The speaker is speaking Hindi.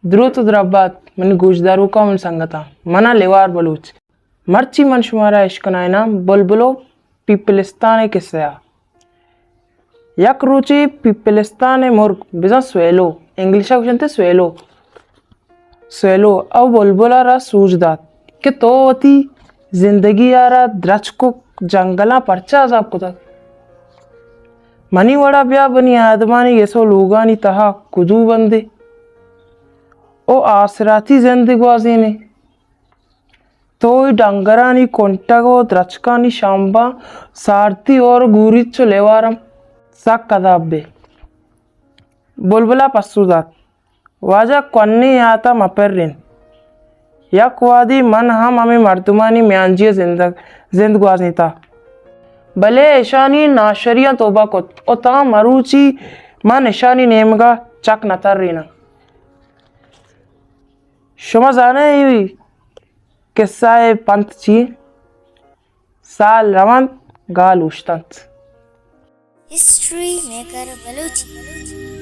द्रुत द्रब्बात मन गुजदारू का मन संगता मना लेवार बलूच मर्ची मन शुमारा इश्कनायना बुलबुलो पिपलिस्तान किस्सा यक रुचि पिपलिस्तान मुर्ग बिजा स्वेलो इंग्लिश कुशनते स्वेलो अब बुलबुला रा सूजदात कि तो वती जिंदगी यारा द्रच को जंगला परचा अजाब को तक मनी वड़ा ब्या बनी आदमानी येसो लोगानी तहा कुदू बंदे ओ आसराती जिंदगवाजी ने तो डंगरानी कोंटगो द्रचकानी शांबा सारती और गुरिचो लेवारम सक कदाबे बुलबुला पसुदात वाजा कन्नी आता मपर्रिन यक वादी मन हम हमें मर्दुमानी म्यांजिया जिंदगवाजी था भले ईशानी नाशरिया तोबा को ओता मरूची मन ईशानी नेमगा चक नतर रीना शुमा जाने ही किस्सा पंत ची साल रवंत गाल उश्तंत हिस्ट्री मेकर बलूची